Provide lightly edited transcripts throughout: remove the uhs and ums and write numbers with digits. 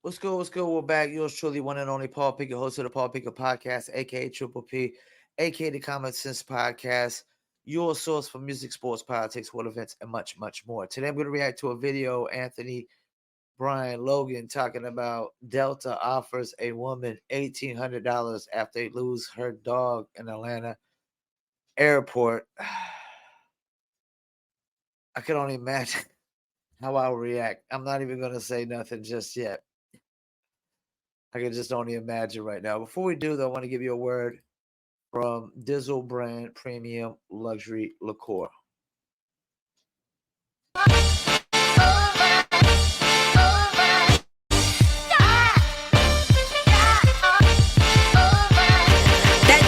What's good? What's good? We're back. Yours truly, one and only Paul Pickett, host of the Paul Pickett Podcast, aka Triple P, aka the Common Sense Podcast, your source for music, sports, politics, world events, and much, much more. Today, I'm going to react to a video. Anthony Brian Logan talking about Delta offers a woman $1,800 after they lose her dog in Atlanta airport. I can only imagine how I'll react. I'm not even going to say nothing just yet. I can just only imagine right now. Before we do, though, I want to give you a word from Dizzle brand premium luxury liqueur. That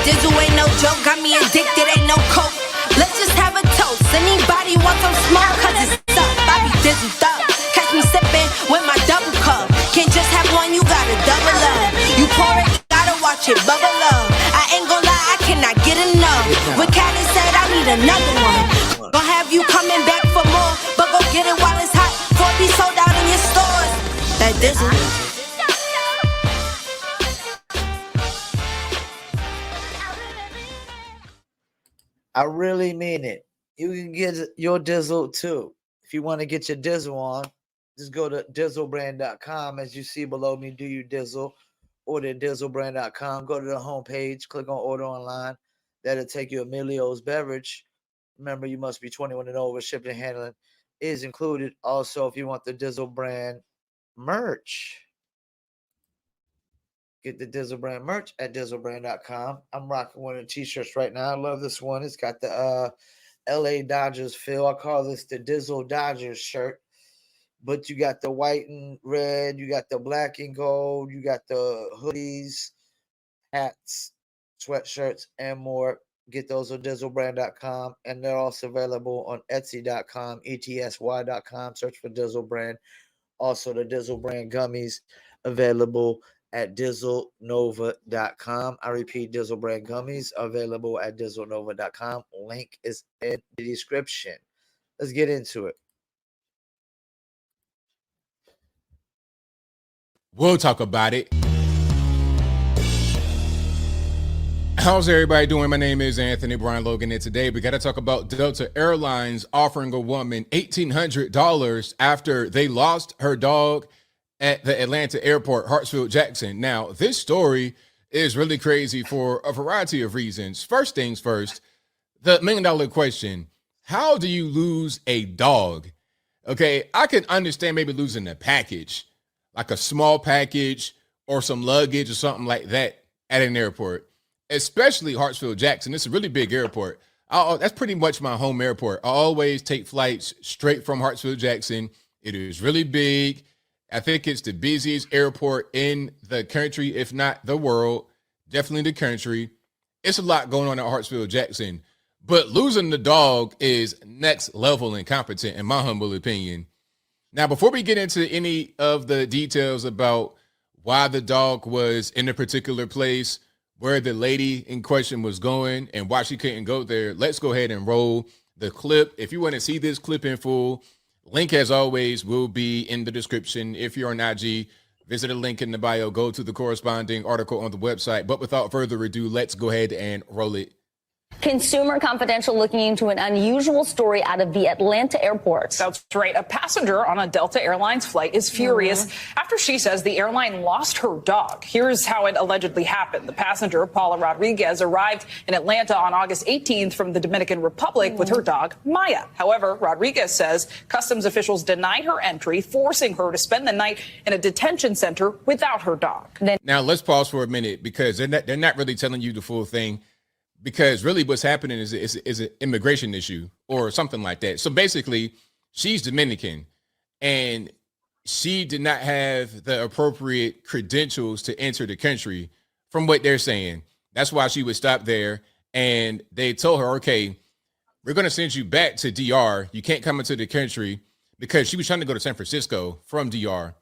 Dizzle ain't no joke, got me addicted, ain't no coke. Let's just have a toast. Anybody want some smoke? Cause it's up, I be Dizzled up. Catch me sipping with my double cup. Can't just have one, you gotta double up. You pour it, gotta watch it bubble up. I ain't gon' lie, I cannot get enough. When Callie said I need another one, gon' have you coming back for more. But go get it while it's hot, before it be sold out in your stores. That Dizzle. I really mean it. You can get your Dizzle too. If you want to get your Dizzle on, just go to dizzlebrand.com. As you see below me, do you Dizzle? Order at dizzlebrand.com. Go to the homepage, click on order online. That'll take you Emilio's beverage. Remember, you must be 21 and over. Shipping and handling is included. Also, if you want the Dizzle brand merch, get the Dizzle brand merch at dizzlebrand.com. I'm rocking one of the t-shirts right now. I love this one. It's got the LA Dodgers feel. I call this the Dizzle Dodgers shirt. But you got the white and red, you got the black and gold, you got the hoodies, hats, sweatshirts, and more. Get those on dizzlebrand.com. And they're also available on etsy.com, etsy.com. Search for Dizzle Brand. Also, the Dizzle Brand gummies available at dizzlenova.com. I repeat, Dizzle Brand gummies available at dizzlenova.com. Link is in the description. Let's get into it. We'll talk about it. How's everybody doing? My name is Anthony Brian Logan, and today we got to talk about Delta Airlines offering a woman $1,800 after they lost her dog at the Atlanta airport, Hartsfield-Jackson. Now, this story is really crazy for a variety of reasons. First things first, the $1 million question: how do you lose a dog? Okay, I can understand maybe losing a package, like a small package or some luggage or something like that at an airport, especially Hartsfield-Jackson. It's a really big airport. That's pretty much my home airport. I always take flights straight from Hartsfield-Jackson. It is really big. I think it's the busiest airport in the country, if not the world, definitely the country. It's a lot going on at Hartsfield-Jackson, but losing the dog is next level incompetent, in my humble opinion. Now, before we get into any of the details about why the dog was in a particular place, where the lady in question was going, and why she couldn't go there, let's go ahead and roll the clip. If you want to see this clip in full, link, as always, will be in the description. If you're on IG, visit the link in the bio, go to the corresponding article on the website. But without further ado, let's go ahead and roll it. Consumer Confidential looking into an unusual story out of the Atlanta airport. That's right. A passenger on a Delta Airlines flight is furious after she says the airline lost her dog. Here's how it allegedly happened. The passenger, Paula Rodriguez, arrived in Atlanta on August 18th from the Dominican Republic with her dog, Maya. However, Rodriguez says customs officials denied her entry, forcing her to spend the night in a detention center without her dog. Now, let's pause for a minute, because they're not really telling you the full thing. Because really what's happening is an immigration issue or something like that. So basically, she's Dominican, and she did not have the appropriate credentials to enter the country, from what they're saying. That's why she was stopped there. And they told her, okay, we're going to send you back to DR. You can't come into the country, because she was trying to go to San Francisco from DR.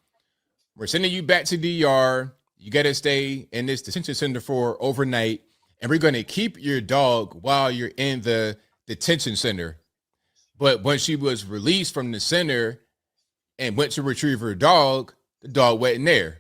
We're sending you back to DR. You got to stay in this detention center for overnight. And we're going to keep your dog while you're in the detention center. But when she was released from the center and went to retrieve her dog, the dog wasn't there.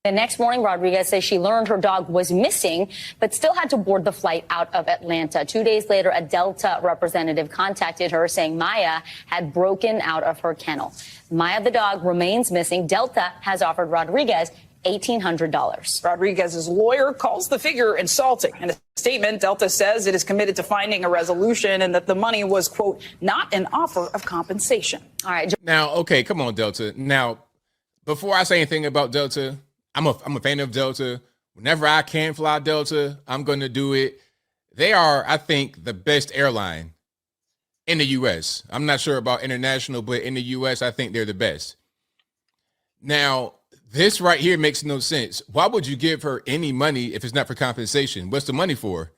The next morning, Rodriguez says she learned her dog was missing, but still had to board the flight out of Atlanta. 2 days later, a Delta representative contacted her saying Maya had broken out of her kennel. Maya, the dog, remains missing. Delta has offered Rodriguez $1,800. Rodriguez's lawyer calls the figure insulting. In a statement, Delta says it is committed to finding a resolution and that the money was, quote, not an offer of compensation. All right. Now, okay, come on, Delta. Now, before I say anything about Delta, I'm a fan of Delta. Whenever I can fly Delta, I'm going to do it. They are, I think, the best airline in the U.S. I'm not sure about international, but in the U.S., I think they're the best. Now, this right here makes no sense. Why would you give her any money if it's not for compensation? What's the money for?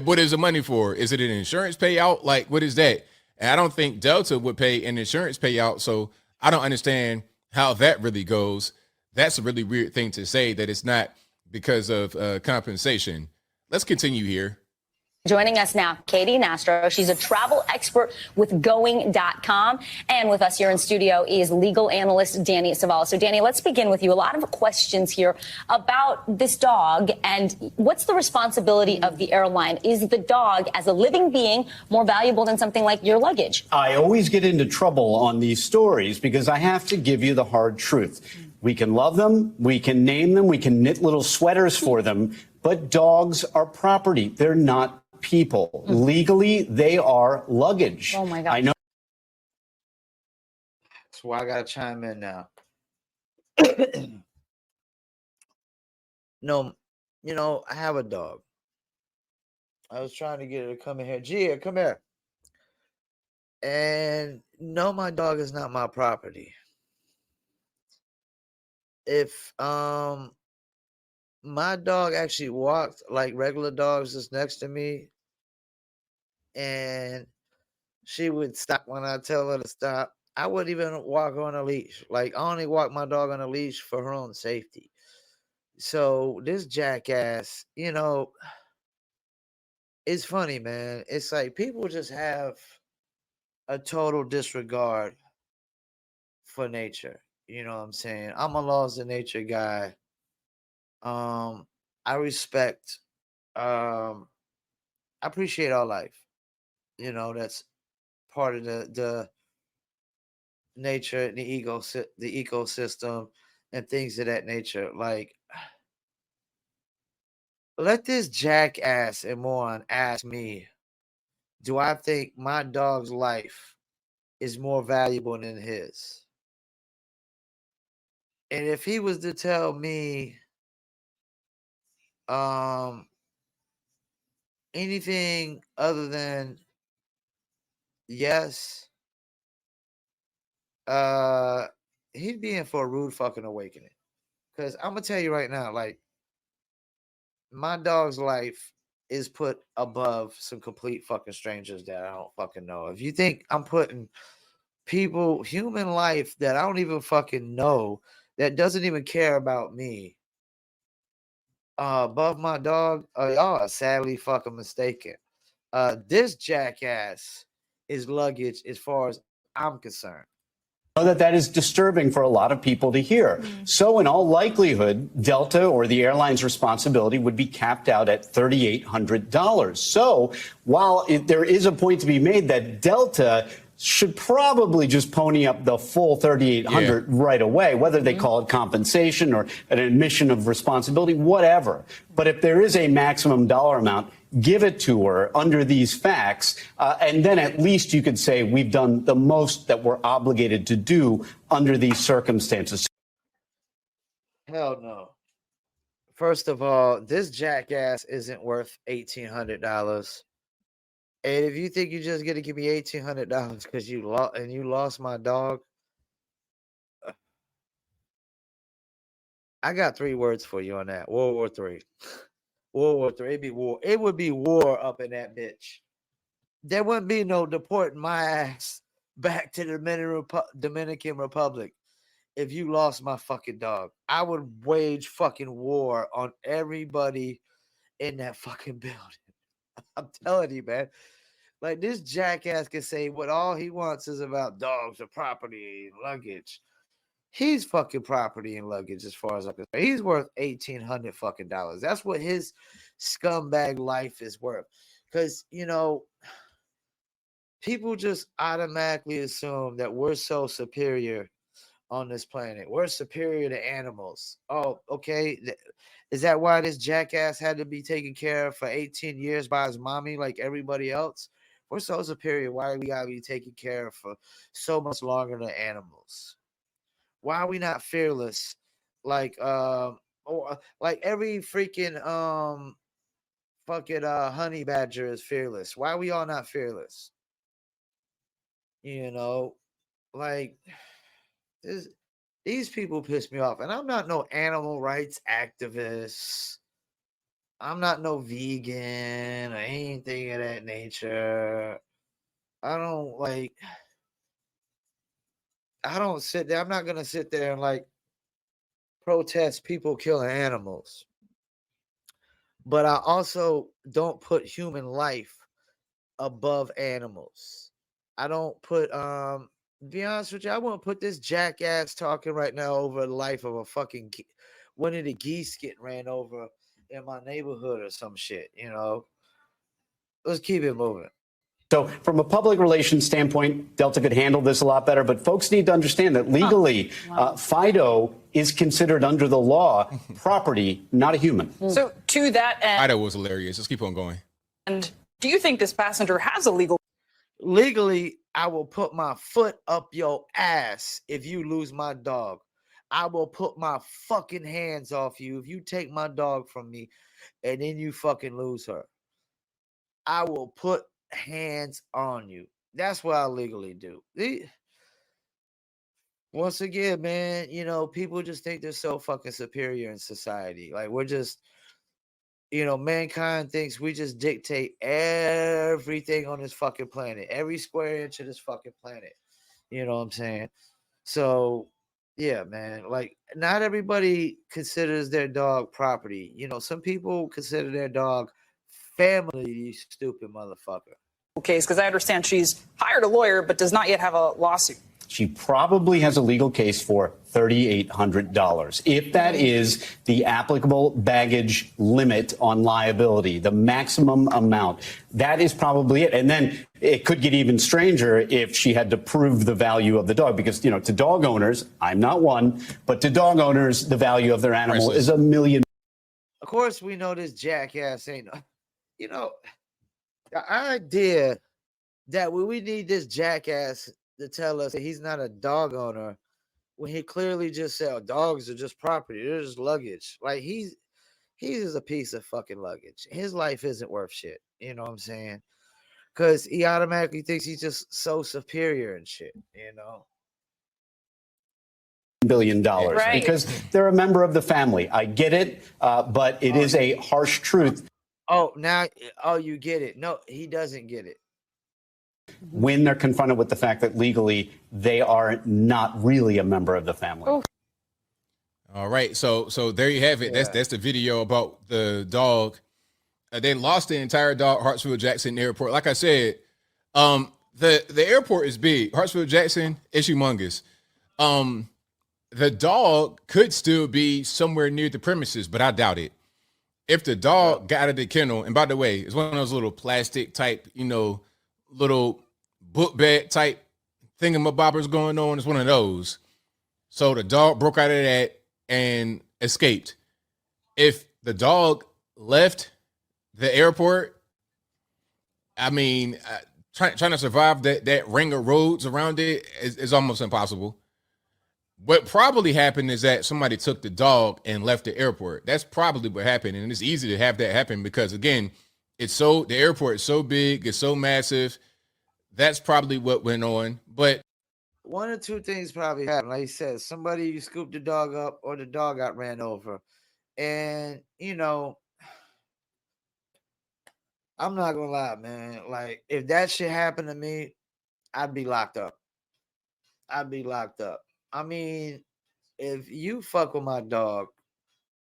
What is the money for? Is it an insurance payout? Like, what is that? And I don't think Delta would pay an insurance payout, so I don't understand how that really goes. That's a really weird thing to say, that it's not because of compensation. Let's continue here. Joining us now, Katie Nastro. She's a travel expert with Going.com. And with us here in studio is legal analyst Danny Savala. So, Danny, let's begin with you. A lot of questions here about this dog and what's the responsibility of the airline? Is the dog, as a living being, more valuable than something like your luggage? I always get into trouble on these stories because I have to give you the hard truth. We can love them, we can name them, we can knit little sweaters for them, but dogs are property. They're not people. Legally, they are luggage. Oh, my God. I know. That's why I got to chime in now. No, I have a dog. I was trying to get her to come in here. Gia, come here. And no, my dog is not my property. If my dog actually walked like regular dogs just next to me, and she would stop when I tell her to stop, I wouldn't even walk on a leash. Like, I only walk my dog on a leash for her own safety. So this jackass, it's funny, man. It's like people just have a total disregard for nature. You know what I'm saying? I'm a laws of nature guy. I respect, I appreciate all life. That's part of the nature and the ecosystem and things of that nature. Like, let this jackass and moron ask me, do I think my dog's life is more valuable than his? And if he was to tell me anything other than yes, he'd be in for a rude fucking awakening. Because I'm gonna tell you right now, like, my dog's life is put above some complete fucking strangers that I don't fucking know. If you think I'm putting human life that I don't even fucking know, that doesn't even care about me, above my dog, y'all are sadly fucking mistaken. This jackass is luggage as far as I'm concerned. I know that is disturbing for a lot of people to hear. So in all likelihood, Delta or the airline's responsibility would be capped out at $3,800. So while there is a point to be made that Delta should probably just pony up the full $3,800 right away, whether they call it compensation or an admission of responsibility, whatever. But if there is a maximum dollar amount, give it to her under these facts, and then at least you could say we've done the most that we're obligated to do under these circumstances. Hell no. First of all, this jackass isn't worth $1,800. And if you think you're just gonna give me $1,800 because you lost my dog, I got 3 words for you on that. World War III. World War III. It'd be war. It would be war up in that bitch. There wouldn't be no deporting my ass back to the Dominican Republic if you lost my fucking dog. I would wage fucking war on everybody in that fucking building. I'm telling you, man. Like, this jackass can say what all he wants is about dogs or property and luggage. He's fucking property and luggage as far as I'm concerned. He's worth $1,800 fucking dollars. That's what his scumbag life is worth. Because, you know, people just automatically assume that we're so superior on this planet. We're superior to animals. Oh, okay. Is that why this jackass had to be taken care of for 18 years by his mommy like everybody else? We're so superior. Why we gotta be taken care of for so much longer than animals? Why are we not fearless? Like or like every freaking fucking honey badger is fearless. Why are we all not fearless? You know, like this, these people piss me off. And I'm not no animal rights activist. I'm not no vegan or anything of that nature. I don't like I don't sit there. I'm not gonna sit there and like protest people killing animals. But I also don't put human life above animals. I don't put be honest with you, I won't put this jackass talking right now over the life of a fucking one of the geese getting ran over in my neighborhood or some shit, you know. Let's keep it moving. So from a public relations standpoint, Delta could handle this a lot better, but folks need to understand that legally, Fido is considered under the law property, not a human. So to that end, Fido was hilarious. Let's keep on going. and do you think this passenger has a legal Legally, I will put my foot up your ass if you lose my dog. I will put my fucking hands off you if you take my dog from me and then you fucking lose her. I will put hands on you. That's what I legally do. Once again, man, you know, people just think they're so fucking superior in society. Like we're just, you know, mankind thinks we just dictate everything on this fucking planet, every square inch of this fucking planet. You know what I'm saying? So, yeah, man, like not everybody considers their dog property. You know, some people consider their dog family, you stupid motherfucker. case? Because I understand she's hired a lawyer but does not yet have a lawsuit. She probably has a legal case for $3,800. If that is the applicable baggage limit on liability, the maximum amount, that is probably it. And then it could get even stranger if she had to prove the value of the dog, because, you know, to dog owners, I'm not one, but to dog owners, the value of their animal is $1 million. Of course, we know this jackass ain't, you know, the idea that we need this jackass to tell us that he's not a dog owner when he clearly just said, oh, dogs are just property, they're just luggage. Like he's just a piece of fucking luggage. His life isn't worth shit. You know what I'm saying? Because he automatically thinks he's just so superior and shit, you know. $1 billion Right. because they're a member of the family. I get it, but it is a harsh truth. Oh, now, you get it. No, he doesn't get it. When they're confronted with the fact that legally they are not really a member of the family. Oh. All right, so there you have it. Yeah. That's the video about the dog. They lost the entire dog, Hartsfield Jackson Airport. Like I said, the airport is big. Hartsfield Jackson is humongous. The dog could still be somewhere near the premises, but I doubt it. If the dog got out of the kennel, and by the way, it's one of those little plastic type, you know, little book bag type thingamabobbers going on. It's one of those. So the dog broke out of that and escaped. If the dog left the airport, I mean, trying to survive that ring of roads around it is almost impossible. What probably happened is that somebody took the dog and left the airport. That's probably what happened. And it's easy to have that happen because, again, the airport is so big, it's so massive. That's probably what went on. But one or two things probably happened. Like you said, somebody scooped the dog up or the dog got ran over. And, you know, I'm not going to lie, man. Like, if that shit happened to me, I'd be locked up. I'd be locked up. I mean, if you fuck with my dog,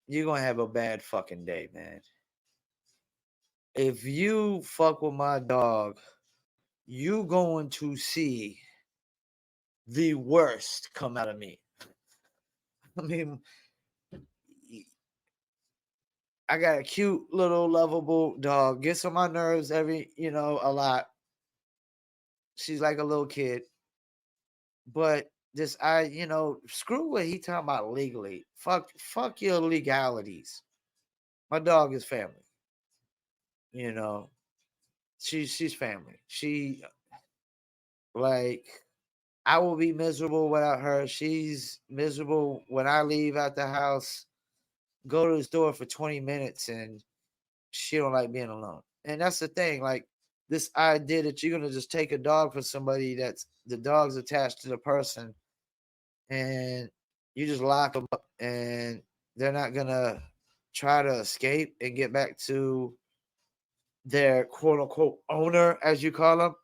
you're going to have a bad fucking day, man. If you fuck with my dog, you going to see the worst come out of me. I mean, I got a cute little lovable dog. Gets on my nerves a lot. She's like a little kid. But screw what he talking about legally. Fuck your legalities. My dog is family. You know, she's family. Like I will be miserable without her. She's miserable when I leave out the house, go to the store for 20 minutes and she don't like being alone. And that's the thing, like this idea that you're gonna just take a dog from somebody that's the dog's attached to the person and you just lock them up and they're not gonna try to escape and get back to their quote unquote owner, as you call them.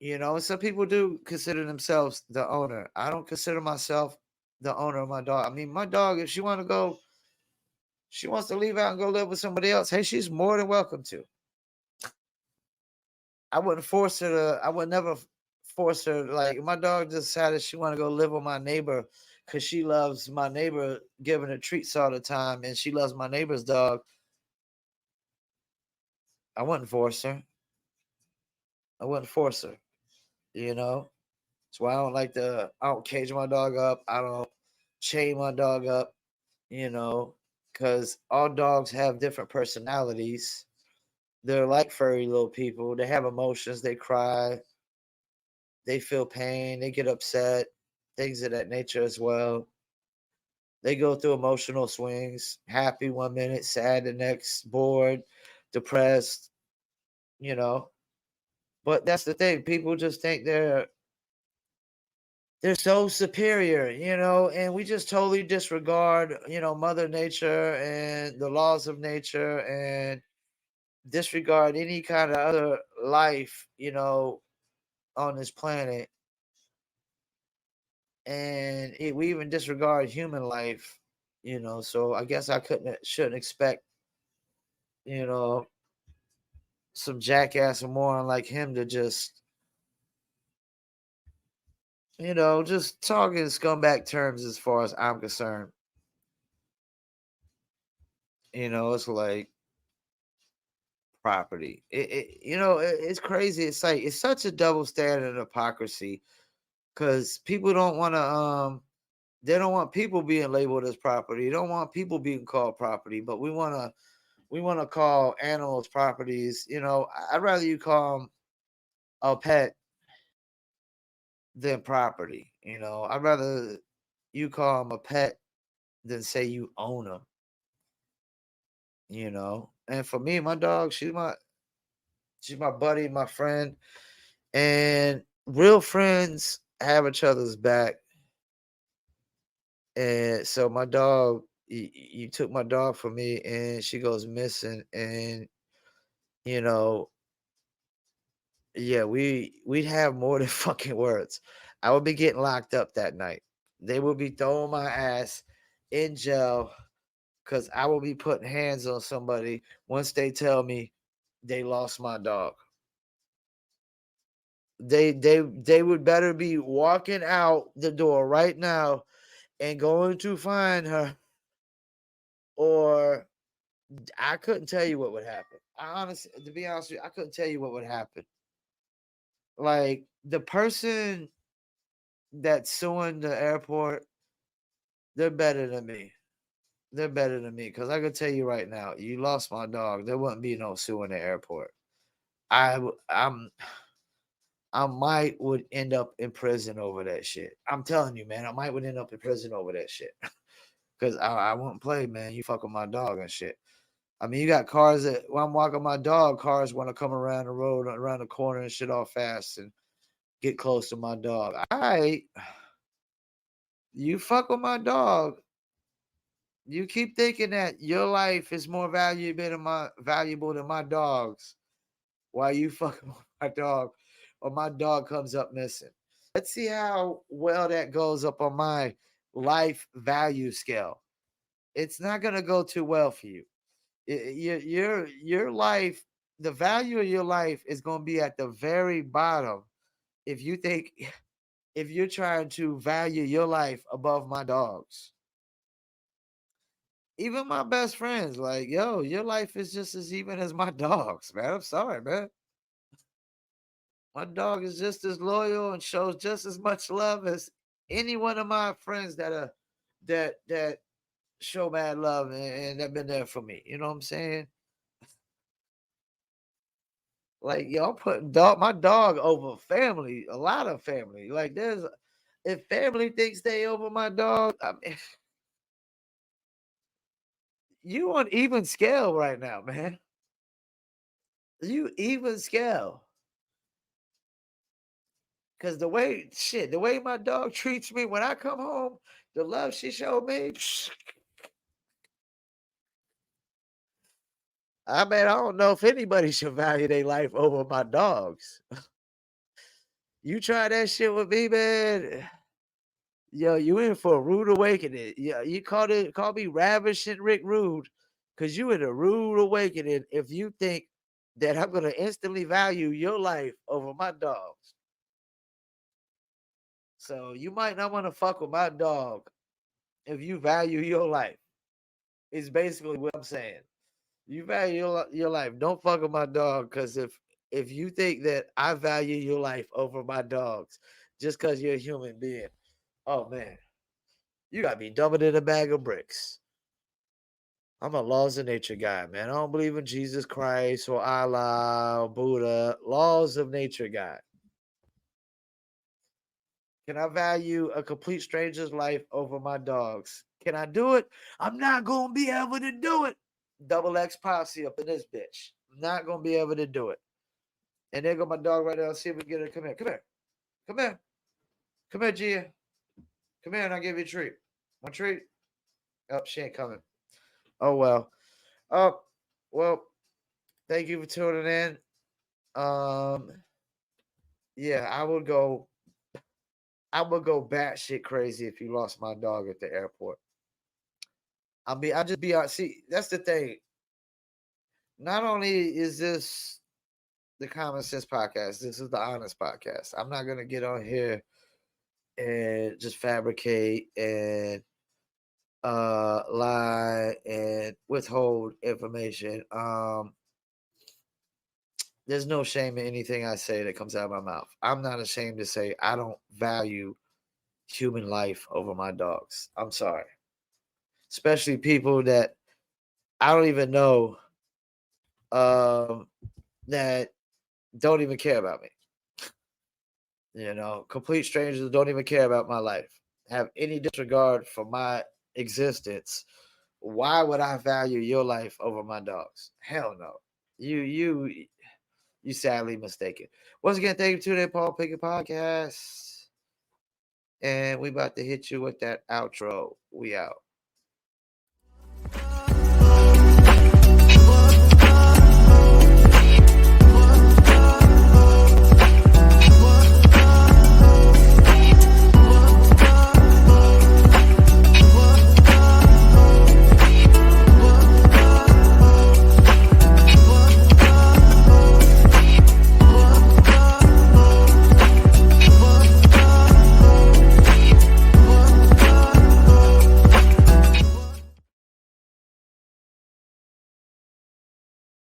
And some people do consider themselves the owner. I don't consider myself the owner of my dog. I mean, my dog, if she wants to leave out and go live with somebody else, hey, she's more than welcome to. I wouldn't force her to, I would never force her. Like, my dog decided she want to go live with my neighbor because she loves my neighbor giving her treats all the time and she loves my neighbor's dog. I wouldn't force her. I wouldn't force her. That's why I don't cage my dog up. I don't chain my dog up, because all dogs have different personalities. They're like furry little people. They have emotions. They cry. They feel pain. They get upset. Things of that nature as well. They go through emotional swings. Happy one minute, sad the next, bored, depressed, you know. But that's the thing. People just think they're so superior, and we just totally disregard, Mother Nature and the laws of nature and disregard any kind of other life, on this planet. And we even disregard human life, so I guess shouldn't expect, you know, some jackass or moron like him to just, just talk in scumbag terms as far as I'm concerned. It's like property. It's crazy. It's like it's such a double standard and hypocrisy because people don't want to. They don't want people being labeled as property. They don't want people being called property, but we want to call animals properties. I'd rather you call them a pet than property. I'd rather you call them a pet than say you own them. And for me, my dog, she's my buddy, my friend, and real friends have each other's back. And so my dog, you took my dog from me, and she goes missing, and you know, yeah, we'd have more than fucking words. I would be getting locked up that night. They would be throwing my ass in jail because I will be putting hands on somebody once they tell me they lost my dog. They would better be walking out the door right now and going to find her, or I couldn't tell you what would happen. To be honest with you, I couldn't tell you what would happen. Like the person that's suing the airport, they're better than me. They're better than me because I can tell you right now, you lost my dog. There wouldn't be no suing the airport. I'm I might would end up in prison over that shit. I'm telling you, man, I might would end up in prison over that shit. Cause I won't play, man. You fuck with my dog and shit. I mean, you got cars that when I'm walking my dog, cars want to come around the road, around the corner and shit all fast and get close to my dog. All right. You fuck with my dog. You keep thinking that your life is more valuable than my dog's while you fucking with my dog or my dog comes up missing. Let's see how well that goes up on my life value scale. It's not gonna go too well for you. Your life, the value of your life is gonna be at the very bottom if you think if you're trying to value your life above my dogs. Even my best friends, like, yo, your life is just as even as my dog's, man. I'm sorry, man. My dog is just as loyal and shows just as much love as any one of my friends that show mad love and have been there for me. You know what I'm saying? Like, yo, I'm putting my dog over family, a lot of family. Like, if family thinks they over my dog, I mean, you on even scale right now, man. You even scale. Cause the way my dog treats me when I come home, the love she showed me, I mean, I don't know if anybody should value their life over my dogs. You try that shit with me, man. Yo, you in for a rude awakening. Yeah, you call me ravishing Rick Rude, cause you in a rude awakening if you think that I'm gonna instantly value your life over my dogs. So you might not want to fuck with my dog if you value your life. Is basically what I'm saying. You value your life. Don't fuck with my dog, because if you think that I value your life over my dogs just because you're a human being, oh man, you gotta be dumber than a bag of bricks. I'm a laws of nature guy, man. I don't believe in Jesus Christ or Allah or Buddha. Laws of nature guy. Can I value a complete stranger's life over my dogs? Can I do it? I'm not gonna be able to do it. Double X posse up in this bitch. I'm not gonna be able to do it. And there go my dog right now. See if we can get her. Come here. Come here. Come here. Come here, Gia. Come here and I'll give you a treat. One treat? Oh, she ain't coming. Oh well. Oh, well, thank you for tuning in. Um, yeah, I would go batshit crazy if you lost my dog at the airport. I just be on. See, that's the thing. Not only is this the Common Sense podcast, this is the Honest podcast. I'm not gonna get on here and just fabricate and lie and withhold information. There's no shame in anything I say that comes out of my mouth. I'm not ashamed to say I don't value human life over my dogs. I'm sorry. Especially people that I don't even know that don't even care about me. You know, complete strangers don't even care about my life, have any disregard for my existence. Why would I value your life over my dog's? Hell no. You sadly mistaken. Once again, thank you to the Paul Pickett podcast. And we about to hit you with that outro. We out.